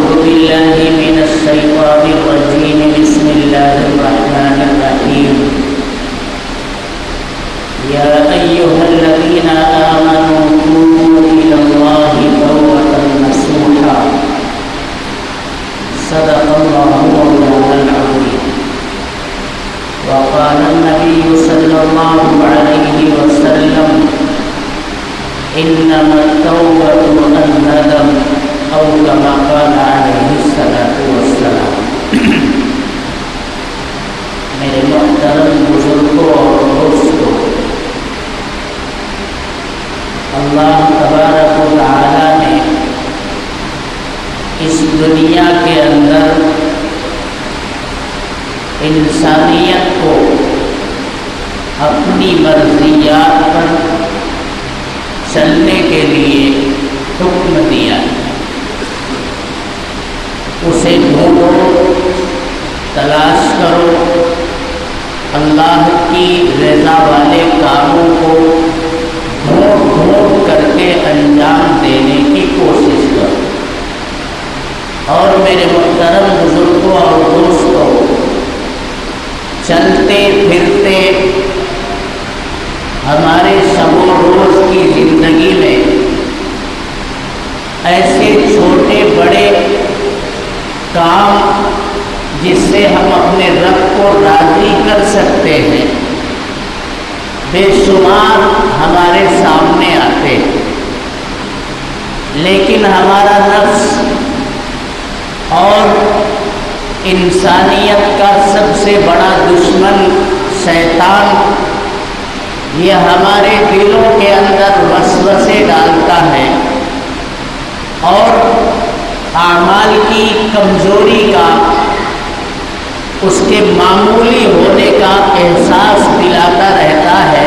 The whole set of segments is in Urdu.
أعوذ بالله من الشيطان الرجيم. بسم الله الرحمن الرحيم. يا أيها الذين آمنوا توبوا إلى الله توبة نصوحا. صدق الله مولانا العظيم. وقال النبي صلى الله عليه وسلم: إنما التوبة الندم، أو كما قال عليه الصلاة والسلام. میرے محترم بزرگوں اور دوستوں، اللہ تبارک و تعالی نے اس دنیا کے اندر انسانیت کو اپنی مرضیات پر چلنے کے لیے حکم دیا. اسے ڈھونڈو، تلاش کرو، اللہ کی رضا والے کاموں کو ڈھونڈ ڈھونڈ کر کے انجام دینے کی کوشش کرو. اور میرے محترم بزرگوں اور دوستوں، چلتے پھرتے ہمارے شب و روز کی زندگی میں ایسے چھوٹے بڑے کام جس سے ہم اپنے رب کو راضی کر سکتے ہیں بے شمار ہمارے سامنے آتے ہیں، لیکن ہمارا نفس اور انسانیت کا سب سے بڑا دشمن شیطان یہ ہمارے دلوں کے اندر وسوسے ڈالتا ہے اور اعمال کی کمزوری کا، اس کے معمولی ہونے کا احساس دلاتا رہتا ہے،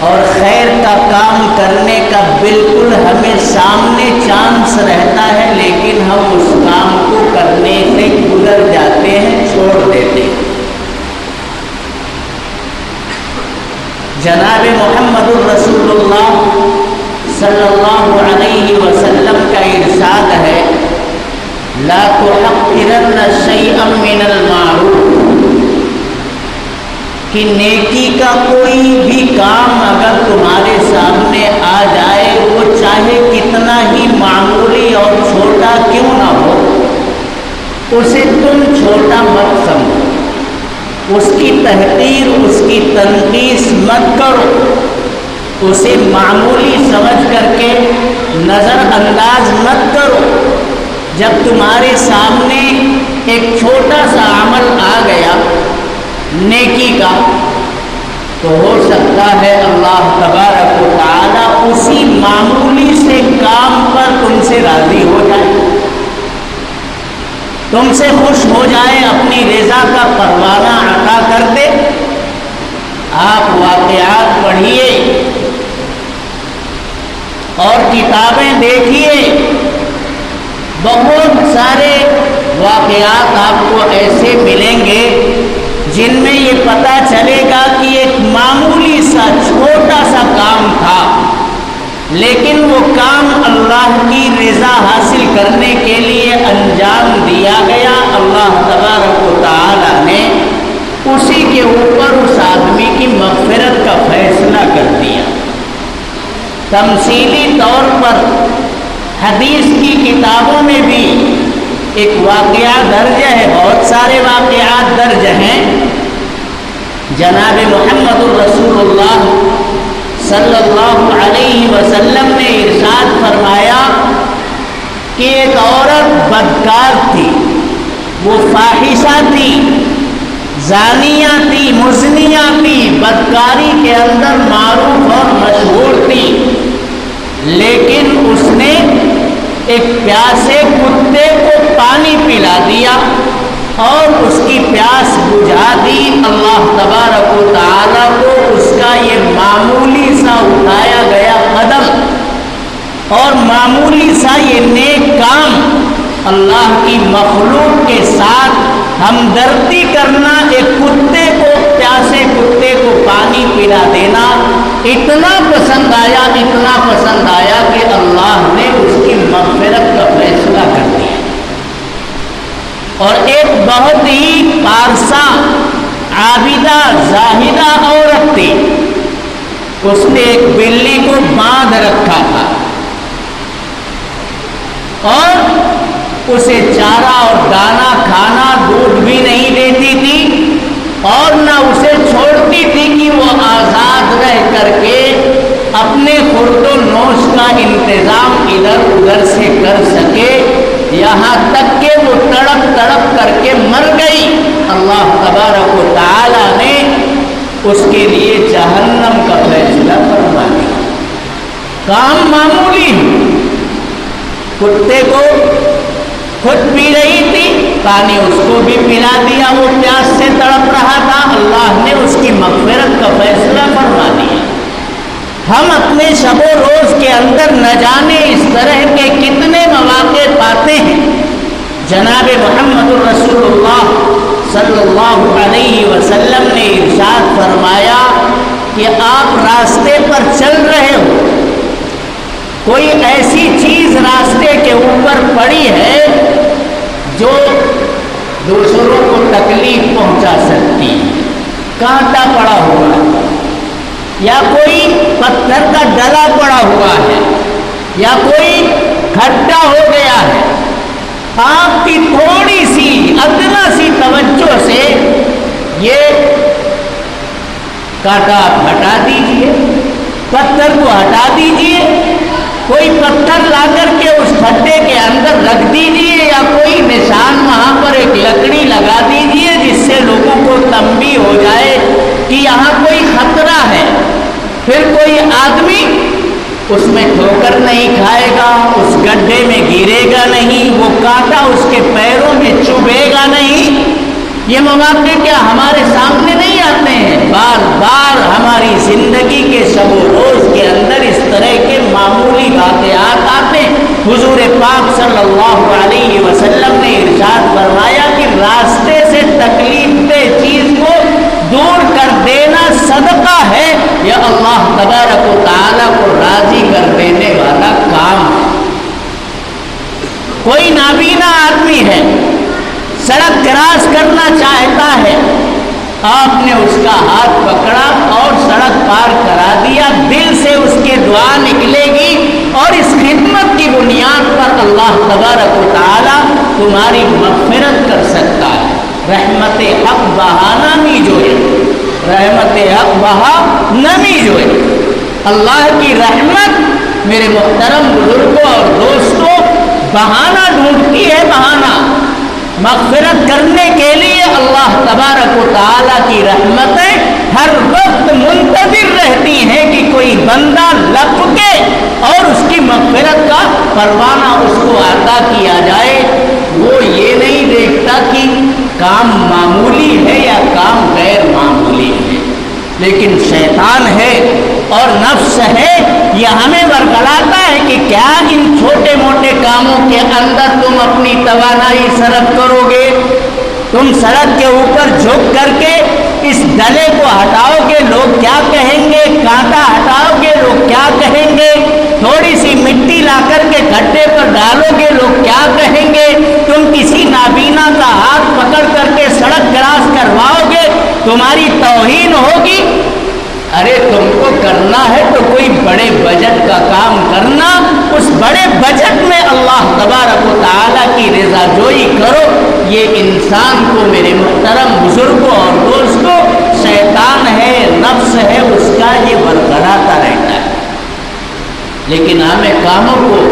اور خیر کا کام کرنے کا بالکل ہمیں سامنے چانس رہتا ہے، لیکن ہم اس کام کو کرنے سے گزر جاتے ہیں، چھوڑ دیتے ہیں. جناب محمد الرسول اللہ صلی اللہ علیہ وسلم کا ارشاد ہے: لا تحقرن شیئا من المعروف، کہ نیکی کا کوئی بھی کام اگر تمہارے سامنے آ جائے، وہ چاہے کتنا ہی معمولی اور چھوٹا کیوں نہ ہو، اسے تم چھوٹا مت سمجھو، اس کی تحقیر، اس کی تنقیص مت کرو، اسے معمولی سمجھ کر کے نظر انداز مت کرو. جب تمہارے سامنے ایک چھوٹا سا عمل آ گیا نیکی کا، تو ہو سکتا ہے اللہ تبارک و تعالی اسی معمولی سے کام پر تم سے راضی ہو جائے، تم سے خوش ہو جائے، اپنی رضا کا پروانہ عطا کر دے. آپ واقعات پڑھیے اور کتابیں دیکھیے، بہت سارے واقعات آپ کو ایسے ملیں گے جن میں یہ پتہ چلے گا کہ ایک معمولی سا چھوٹا سا کام تھا، لیکن وہ کام اللہ کی رضا حاصل کرنے کے لیے انجام دیا گیا. اللہ تبارک و تعالی نے اسی کے اوپر اس آدمی کی مغفرت کا فیصلہ کر دیا. تمثیلی طور پر حدیث کی کتابوں میں بھی ایک واقعہ درج ہے، بہت سارے واقعات درج ہیں. جناب محمد الرسول اللہ صلی اللہ علیہ وسلم نے ارشاد فرمایا کہ ایک عورت بدکار تھی، وہ فاحشہ تھی، زانیہ تھی، مزنیہ تھی، بدکاری کے اندر معروف اور مشہور تھی، لیکن اس نے ایک پیاسے کتے کو پانی پلا دیا اور اس کی پیاس بجھا دی. اللہ تبارک و تعالیٰ کو اس کا یہ معمولی سا اٹھایا گیا قدم اور معمولی سا یہ نیک کام، اللہ کی مخلوق کے ساتھ ہمدردی کرنا، ایک کتے کو، پیاسے کتے کو پانی پلا دینا، اتنا پسند آیا کہ اللہ نے اس کی مغفرت کا فیصلہ کر دیا. پارسا عابدہ زاہدہ عورت تھی، اس نے ایک بلی کو باندھ رکھا تھا اور اسے چارہ اور دانا کھانا دودھ بھی نہیں دیتی تھی اور نہ اسے چھوڑتی تھی کہ وہ آزاد رہ کر کے اپنے خورد و نوش کا انتظام ادھر ادھر سے کر سکے، یہاں تک کہ وہ تڑپ تڑپ کر کے مر گئی۔ اللہ تبارک و تعالی نے اس کے لیے جہنم کا فیصلہ فرما دیا۔ کام معمولی ہے، کتے کو خود پی رہی تھی، پانی اس کو بھی پلا دیا، وہ پیاس سے تڑپ رہا تھا، اللہ نے اس کی مغفرت کا فیصلہ فرما دیا۔ ہم اپنے شب و روز کے اندر نہ جانے اس طرح کے کتنے مواقع پاتے ہیں۔ جناب محمد رسول اللہ صلی اللہ علیہ وسلم نے ارشاد فرمایا کہ آپ راستے پر چل رہے ہو، کوئی ایسی چیز راستے کے اوپر پڑی ہے جو دوسروں کو تکلیف پہنچا سکتی ہے، کانٹا پڑا ہوا ہے یا کوئی پتھر کا ڈلا پڑا ہوا ہے یا کوئی کھڈا ہو گیا ہے، آپ کی تھوڑی سی ادنا سی توجہ سے یہ کانٹا ہٹا دیجئے، پتھر کو ہٹا دیجئے، کوئی پتھر لا کر کے اس کھڈے کے اندر رکھ دیجئے یا کوئی نشان وہاں پر ایک لکڑی لگا دیجئے جس سے لوگوں کو تنبیہ ہو جائے کہ یہاں کوئی خطرہ ہے، پھر کوئی آدمی اس میں ٹھوکر نہیں کھائے گا، اس گڈھے میں گرے گا نہیں، وہ کانٹا اس کے پیروں میں چبھے گا نہیں۔ یہ مواقع کیا ہمارے سامنے نہیں آتے ہیں؟ بار بار ہماری زندگی کے شب و روز کے اندر اس طرح کے معمولی واقعات آتے ہیں۔ حضور پاک صلی اللہ علیہ وسلم نے ارشاد فرمایا کہ راستے سے تکلیف دہ چیز کو دور کر دینا صدقہ ہے، یہ اللہ تبارک و تعالیٰ کو راضی کر دینے والا کام ہے۔ کوئی نابینا آدمی ہے، سڑک کراس کرنا چاہتا ہے، آپ نے اس کا ہاتھ پکڑا اور سڑک پار کرا دیا، دل سے اس کے دعا نکلے گی اور اس خدمت کی بنیاد پر اللہ تبارک و تعالیٰ تمہاری مغفرت کر سکتا ہے۔ رحمت حق بہانا نہیں جوئے، رحمت حق بہا نمی جوئے۔ اللہ کی رحمت میرے محترم بزرگوں اور دوستوں بہانہ ڈھونڈتی ہے، بہانہ مغفرت کرنے کے لیے اللہ تبارک و تعالیٰ کی رحمتیں ہر وقت منتظر رہتی ہیں کہ کوئی بندہ لپکے اور اس کی مغفرت کا پروانہ اس کو عطا کیا جائے۔ وہ یہ نہیں دیکھتا کہ کام معمولی ہے یا کام غیر معمولی ہے، لیکن شیطان ہے اور نفس ہے، یہ ہمیں ورگلاتا ہے کہ کیا ان چھوٹے موٹے کاموں کے اندر تم اپنی توانائی صرف کرو گے، تم سڑک کے اوپر جھک کر کے اس ڈلے کو ہٹاؤ گے، لوگ کیا کہیں گے، کانٹا ہٹاؤ گے، لوگ کیا کہیں گے، تھوڑی سی مٹی لا کر کے گھٹے پر ڈالو گے، لوگ کیا کہیں گے، تم کسی نابینا کا ہاتھ پکڑ کر کے سڑک کراس کرواؤ گے، تمہاری توہین ہوگی۔ ارے تم کو کرنا ہے تو کوئی بڑے بجٹ کا کام کرنا، اس بڑے بجٹ میں اللہ تبارک و تعالیٰ کی رضا جوئی کرو۔ یہ انسان کو میرے محترم بزرگوں اور دوستوں شیطان ہے، نفس ہے، اس کا یہ ورگلاتا رہتا ہے، لیکن ہمیں کاموں کو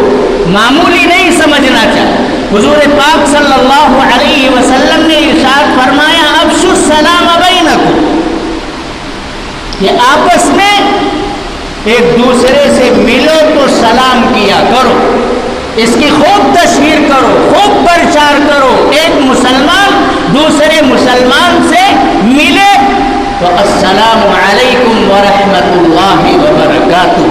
معمولی نہیں سمجھنا چاہیے۔ حضور پاک صلی اللہ علیہ وسلم نے ارشاد فرمایا افشوا السلام بینکم، کہ آپس میں ایک دوسرے سے ملو تو سلام کیا کرو، اس کی خوب تشہیر کرو، خوب پرچار کرو۔ ایک مسلمان دوسرے مسلمان سے ملے تو السلام علیکم ورحمۃ اللہ وبرکاتہ،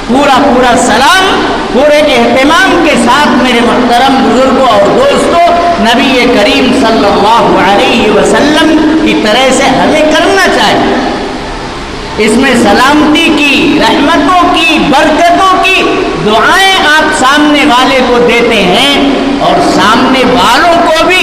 پورا سلام پورے اہتمام کے ساتھ میرے محترم بزرگوں اور دوستوں نبی کریم صلی اللہ علیہ وسلم کی طرح سے ہمیں کرنا چاہیے۔ اس میں سلامتی کی، رحمتوں کی، برکتوں کی دعائیں آپ سامنے والے کو دیتے ہیں اور سامنے والوں کو بھی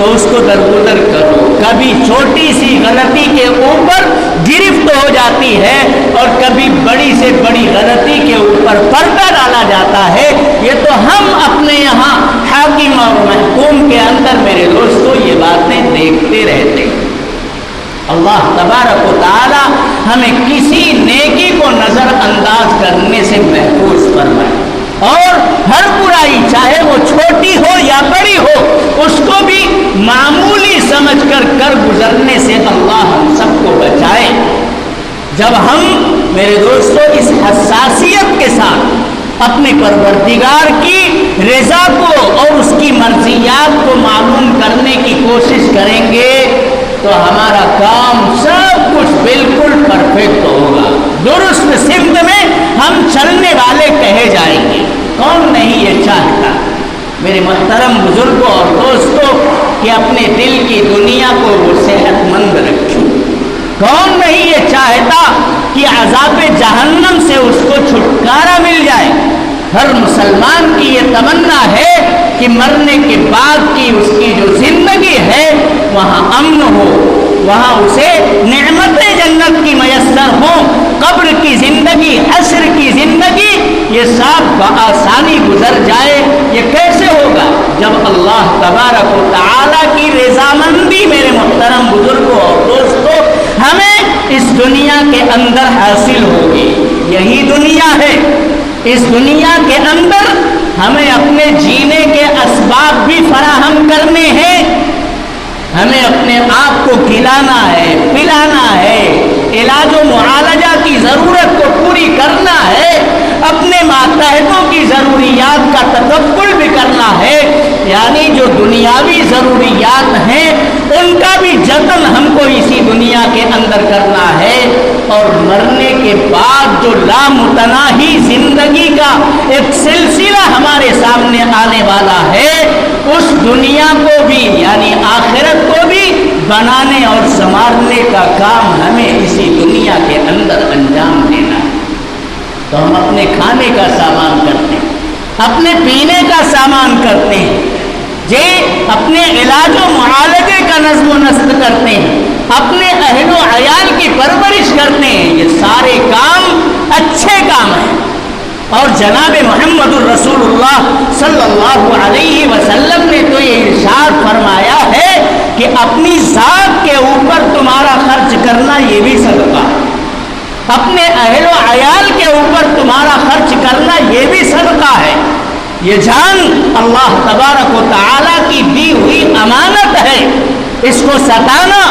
تو اس کو درگزر کرو. کبھی چھوٹی سی غلطی کے اوپر گرفت ہو جاتی ہے اور کبھی بڑی سے بڑی غلطی کے اوپر پردہ ڈالا جاتا ہے. یہ تو ہم اپنے یہاں حاکم اور محکوم کے اندر میرے دوستو یہ باتیں دیکھتے رہتے ہیں. اللہ تبارک و تعالی ہمیں کسی نیکی کو نظر انداز کرنے سے محفوظ فرمائے اور ہر برائی چاہے وہ چھوٹی ہو یا بڑی ہو اس کو بھی معمولی سمجھ کر گزرنے سے اللہ ہم سب کو بچائے. جب ہم میرے دوستو اس حساسیت کے ساتھ اپنے پروردگار کی رضا کو اور اس کی مرضیات کو معلوم کرنے کی کوشش کریں گے تو ہمارا کام سب کچھ بالکل پرفیکٹ ہوگا. درست سمت میں ہم چلنے والے کہے جائیں گے. کون نہیں یہ چاہتا میرے محترم بزرگوں اور دوستوں کہ اپنے دل کی دنیا کو وہ صحت مند رکھیں. کون نہیں یہ چاہتا کہ عذاب جہنم سے اس کو چھٹکارا مل جائے. ہر مسلمان کی یہ تمنا ہے کہ مرنے کے بعد کی اس کی جو زندگی ہے وہاں امن ہو, وہاں اسے نعمت جنت کی میسر ہو. قبر کی زندگی, حشر کی زندگی یہ سب بآسانی گزر جائے. یہ کیسے ہوگا؟ جب اللہ تبارک و تعالیٰ کی رضامندی میرے محترم بزرگوں اور دوستوں ہمیں اس دنیا کے اندر حاصل ہوگی. یہی دنیا ہے. اس دنیا کے اندر ہمیں اپنے جینے کے اسباب بھی فراہم کرنے ہیں. ہمیں اپنے آپ کو کھلانا ہے, پلانا ہے, علاج و معالجہ کی ضرورت کو پوری کرنا ہے, اپنے ماتحتوں کی ضروریات کا تکفل بھی کرنا ہے. یعنی جو دنیاوی ضروریات ہیں ان کا بھی جتن ہم کو اسی دنیا کے اندر کرنا ہے. اور مرنے کے بعد جو لامتناہی زندگی کا ایک سلسلہ ہمارے سامنے آنے والا ہے اس دنیا کو بھی یعنی آخرت کو بھی بنانے اور سنوارنے کا کام ہمیں اسی دنیا کے اندر انجام دینا ہے. تو ہم اپنے کھانے کا سامان کرتے ہیں, اپنے پینے کا سامان کرتے ہیں, اپنے علاج و معالجے کا نظم و نسق کرتے ہیں, اپنے اہل و عیال کی پرورش کرتے ہیں. یہ سارے کام اچھے کام ہیں. اور جناب محمد الرسول اللہ صلی اللہ علیہ وسلم نے تو یہ ارشاد فرمایا ہے کہ اپنی ذات کے اوپر تمہارا خرچ کرنا یہ بھی صدقہ ہے. اپنے اہل و عیال کے اوپر تمہارا خرچ کرنا یہ بھی صدقہ ہے. یہ جان اللہ تبارک و تعالیٰ کی دی ہوئی امانت ہے. اس کو ستانا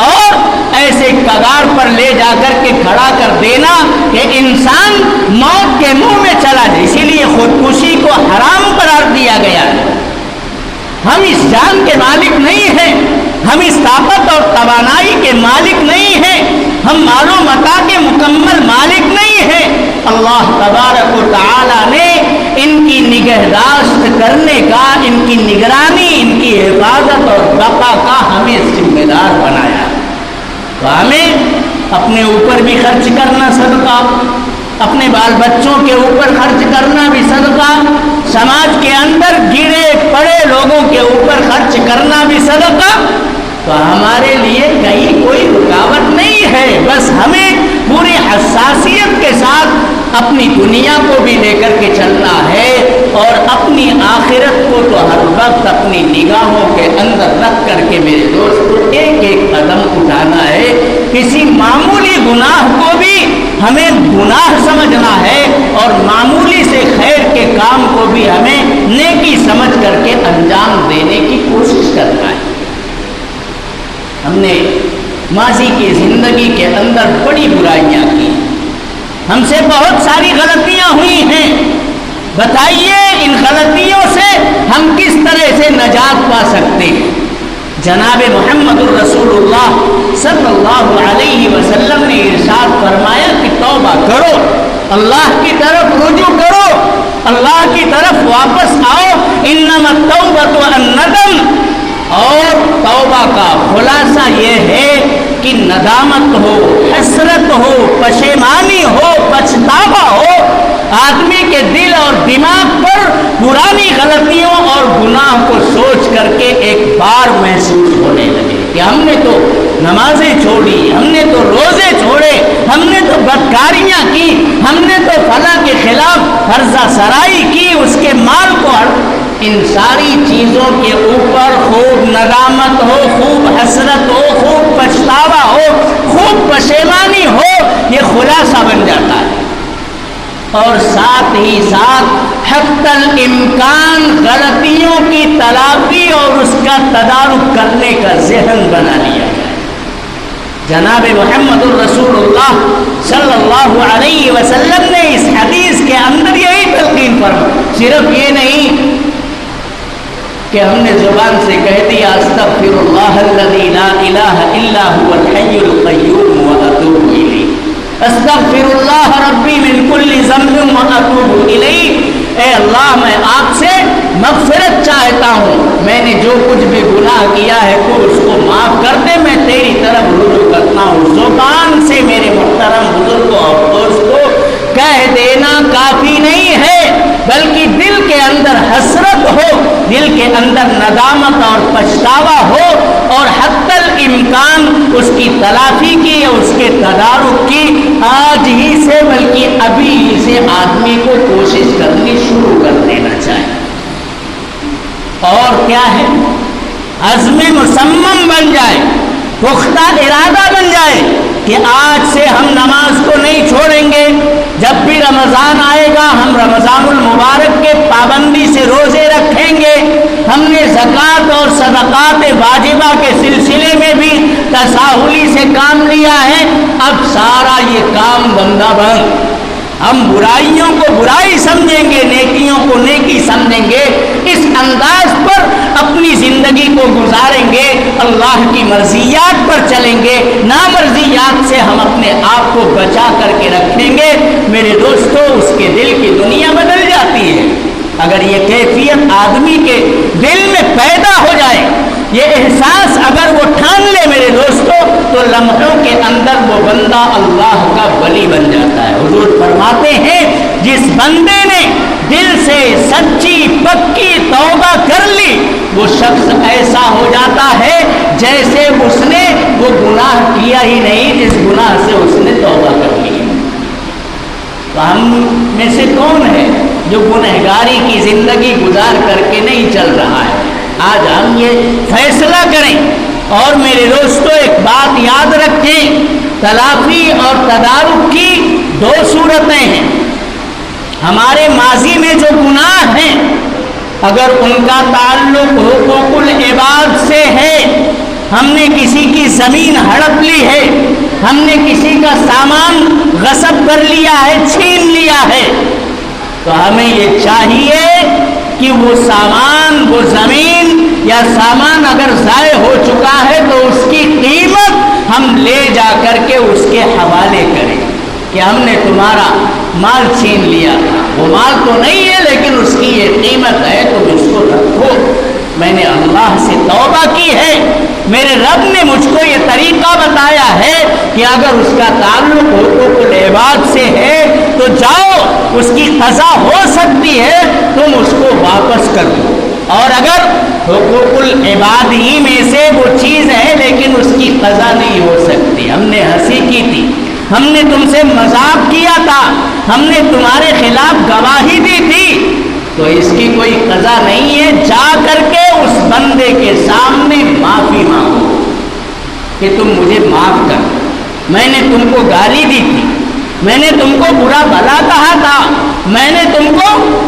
اور ایسے کگار پر لے جا کر کے کھڑا کر دینا کہ انسان موت کے منہ میں چلا جائے. اسی لیے خودکشی کو حرام قرار دیا گیا ہے. ہم اس جان کے مالک نہیں ہیں, ہم اس طاقت اور توانائی کے مالک نہیں ہیں, ہم مال و متاع کے مکمل مالک نہیں ہیں. اللہ تبارک و تعالیٰ نے ان کی نگہداشت کرنے کا, ان کی نگرانی, ان کی حفاظت اور بقا کا ہمیں ذمہ دار بنایا. تو ہمیں اپنے اوپر بھی خرچ کرنا صدقہ, اپنے بال بچوں کے اوپر خرچ کرنا بھی صدقہ, سماج کے اندر گرے پڑے لوگوں کے اوپر خرچ کرنا بھی صدقہ. تو ہمارے لیے کہیں کوئی رکاوٹ نہیں ہے. بس ہمیں پوری حساسیت کے ساتھ اپنی دنیا کو بھی لے کر کے چلنا ہے اور اپنی آخرت کو تو ہر وقت اپنی نگاہوں کے اندر رکھ کر کے میرے دوستو ایک ایک قدم اٹھانا ہے. کسی معمولی گناہ کو بھی ہمیں گناہ سمجھنا ہے اور معمولی سے خیر کے کام کو بھی ہمیں نیکی سمجھ کر کے انجام دینے کی کوشش کرنا ہے. ہم نے ماضی کی زندگی کے اندر بڑی برائیاں کی, ہم سے بہت ساری غلطیاں ہوئی ہیں. بتائیے ان غلطیوں سے ہم کس طرح سے نجات پا سکتے ہیں؟ جناب محمد الرسول اللہ صلی اللہ علیہ وسلم نے ارشاد فرمایا کہ توبہ کرو, اللہ کی طرف رجوع کرو, اللہ کی طرف واپس آؤ. انما التوبۃ الندم. اور توبہ کا خلاصہ یہ ہے کہ ندامت ہو, حسرت ہو, پشیمانی ہو, پچھتاوا ہو. آدمی کے دل اور دماغ پر پرانی غلطیوں اور گناہ کو سوچ کر کے ایک بار محسوس ہونے لگے کہ ہم نے تو نمازیں چھوڑی، ہم نے تو روزے چھوڑے، ہم نے تو بدکاریاں کی، ہم نے تو فلاں کے خلاف حرزہ سرائی کی، اس کے مال کو ان ساری چیزوں کے اوپر خوب ندامت ہو، خوب حسرت ہو، خوب پچھتاوا ہو، خوب پشیمانی ہو، یہ خلاصہ بن جاتا ہے۔ اور ساتھ ہی ساتھ حتی الامکان غلطیوں کی تلافی اور اس کا تدارک کرنے کا ذہن بنا لیا جائے۔ جناب محمد الرسول اللہ صلی اللہ علیہ وسلم نے اس حدیث کے اندر یہی تلقین فرمائی، صرف یہ نہیں کہ ہم نے زبان سے کہہ دیا استغفر اللہ الذی لا الہ الا هو الحی القیوم واتوب الیہ، استغفر اللہ ربی من کل ذنب واتوب الیہ، اے اللہ میں آپ سے مغفرت چاہتا ہوں، میں نے جو کچھ بھی گناہ کیا ہے تو اس کو معاف کر دے، میں تیری طرف رجوع کرتا ہوں۔ زبان سے میرے محترم بزرگوں اور دوستوں کہہ دینا کافی نہیں ہے، بلکہ دل کے اندر حسرت ہو، دل کے اندر ندامت اور پچھتاوا ہو، اور حتی الامکان اس کی تلافی کی یا اس کے تدارک کی آج ہی سے بلکہ ابھی ہی سے آدمی کو کوشش کرنی شروع کر دینا چاہیے۔ اور کیا ہے، عزم مصمم بن جائے، پختہ ارادہ بن جائے کہ آج سے ہم نماز کو نہیں چھوڑیں گے، جب بھی رمضان آئے گا ہم رمضان المبارک کے پابندی سے روزے رکھیں گے، ہم نے زکوٰۃ اور صدقات واجبہ کے سلسلے میں بھی تساہلی سے کام لیا ہے، اب سارا یہ کام بندہ بند، ہم برائیوں کو برائی سمجھیں گے، نیکیوں کو نیکی سمجھیں گے، اس انداز پر اپنی زندگی کو گزاریں گے، اللہ کی مرضیات پر چلیں گے، نامرضیات سے ہم اپنے آپ کو بچا کر کے رکھیں گے۔ میرے دوستو، اس کے دل کی دنیا بدل جاتی ہے۔ اگر یہ کیفیت آدمی کے دل میں پیدا ہو جائے، یہ احساس اگر وہ ٹھان لے میرے دوستو، تو لمحوں کے اندر وہ بندہ اللہ کا ولی بن جاتا ہے۔ حضور فرماتے ہیں جس بندے نے دل سے سچی پکی توبہ کر لی، وہ شخص ایسا ہو جاتا ہے جیسے اس نے وہ گناہ کیا ہی نہیں جس گناہ سے اس نے توبہ کر لی۔ تو ہم میں سے کون ہے جو گنہگاری کی زندگی گزار کر کے نہیں چل رہا ہے؟ آج ہم یہ فیصلہ کریں۔ اور میرے دوستو، ایک بات یاد رکھیں، تلافی اور تدارک کی دو صورتیں ہیں۔ ہمارے ماضی میں جو گناہ ہیں، اگر ان کا تعلق حقوق العباد سے ہے، ہم نے کسی کی زمین ہڑپ لی ہے، ہم نے کسی کا سامان غصب کر لیا ہے، چھین لیا ہے، تو ہمیں یہ چاہیے کہ وہ سامان، وہ زمین یا سامان اگر ضائع ہو چکا ہے تو اس کی قیمت ہم لے جا کر کے اس کے حوالے کریں کہ ہم نے تمہارا مال چھین لیا تھا، وہ مال تو نہیں ہے لیکن اس کی یہ قیمت ہے، تم اس کو رکھو، میں نے اللہ سے توبہ کی ہے، میرے رب نے مجھ کو یہ طریقہ بتایا ہے کہ اگر اس کا تعلق حقوق العباد سے ہے تو جاؤ، اس کی قضا ہو سکتی ہے، تم اس کو واپس کر دو، اور اگر حقوق العباد ہی میں سے وہ چیز ہے لیکن اس کی قضا نہیں ہو سکتی، ہم نے ہنسی کی تھی، ہم نے تم سے مذاق کیا تھا، ہم نے تمہارے خلاف گواہی دی تھی، تو اس کی کوئی قضا نہیں ہے، جا کر کے اس بندے کے سامنے معافی مانگو کہ تم مجھے معاف کر، میں نے تم کو گالی دی تھی، میں نے تم کو برا بھلا کہا تھا، میں نے تم کو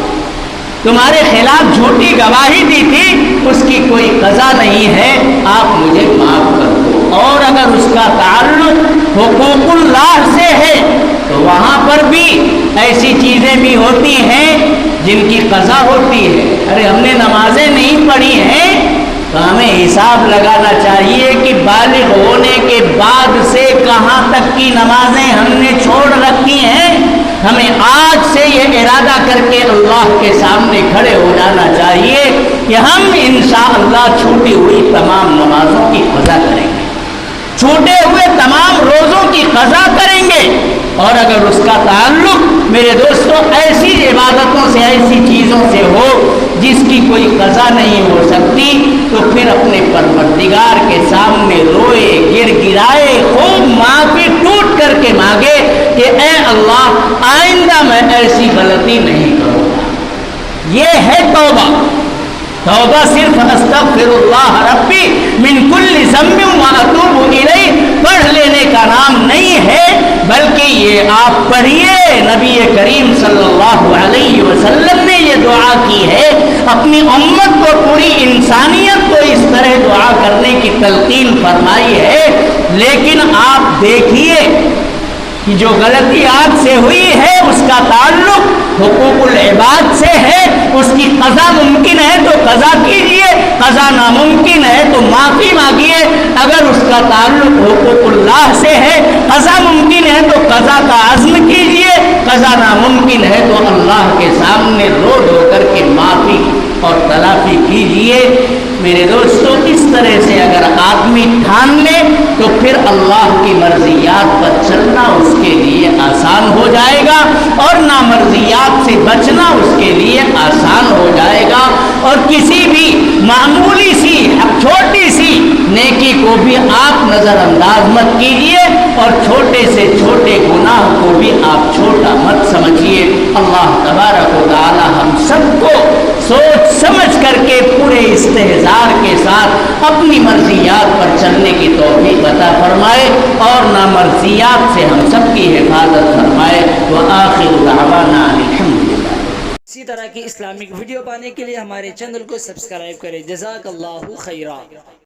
تمہارے خلاف جھوٹی گواہی دی تھی، اس کی کوئی قضا نہیں ہے، آپ مجھے معاف کر دو۔ اور اگر اس کا تعلق حقوق اللہ سے ہے تو وہاں پر بھی ایسی چیزیں بھی ہوتی ہیں جن کی قضا ہوتی ہے۔ ارے ہم نے نمازیں نہیں پڑھی ہیں تو ہمیں حساب لگانا چاہیے کہ بالغ ہونے کے بعد سے کہاں تک کی نمازیں ہم نے چھوڑ رکھی ہیں۔ ہمیں آج سے یہ ارادہ کر کے اللہ کے سامنے کھڑے ہو جانا چاہیے کہ ہم انشاءاللہ چھوٹی ہوئی تمام نمازوں کی قضا کریں گے، چھوٹے ہوئے تمام روزوں کی قضا کریں گے۔ اور اگر اس کا تعلق میرے دوستوں ایسی عبادتوں سے، ایسی چیزوں سے ہو جس کی کوئی قضا نہیں ہو سکتی، تو پھر اپنے پروردگار کے سامنے روئے، گر گرائے، خوب معافی ٹوٹ کر کے مانگے کہ اے اللہ آئندہ میں ایسی غلطی نہیں کروں گا۔ یہ ہے توبہ۔ توبہ صرف استغفر اللہ ربی من کل ذنب واتوب الیہ پڑھ لینے کا نام نہیں ہے، بلکہ یہ آپ پڑھیے، نبی کریم صلی اللہ علیہ وسلم نے یہ دعا کی ہے، اپنی امت کو، پوری انسانیت کو اس طرح دعا کرنے کی تلقین فرمائی ہے۔ لیکن آپ دیکھیے کہ جو غلطی آپ سے ہوئی ہے اس کا تعلق حقوق العباد سے ہے، اس کی قضا ممکن ہے تو قضا کیجئے، قضا ناممکن ہے تو معافی مانگیے۔ اگر اس کا تعلق حقوق اللہ سے ہے، قضا ممکن ہے تو قضا کا عزم کیجئے، قضا ناممکن ہے تو اللہ کے سامنے رو رو کر کے معافی اور تلافی کیجئے۔ میرے دوستو، اس طرح سے اگر آدمی ٹھان لے تو پھر اللہ کی مرضیات پر چلنا اس کے لیے آسان ہو جائے گا، اور نامرضیات سے بچنا اس کے لیے آسان ہو جائے گا، اور کسی بھی معمولی سی چھوٹی سی نیکی کو بھی آپ نظر انداز مت کیجیے، اور چھوٹے سے چھوٹے گناہ کو بھی آپ چھوٹا مت سمجھیے۔ اللہ تبارک و تعالی ہم سب کو سوچ سمجھ کر کے پورے استحضار کے ساتھ اپنی مرضیات پر چلنے کی توفیق عطا فرمائے، اور نامرضیات سے ہم سب کی حفاظت فرمائے۔ وآخر دعوانا الحمدللہ۔ اسی طرح کی اسلامک ویڈیو پانے کے لیے ہمارے چینل کو سبسکرائب کریں۔ جزاک اللہ خیرا۔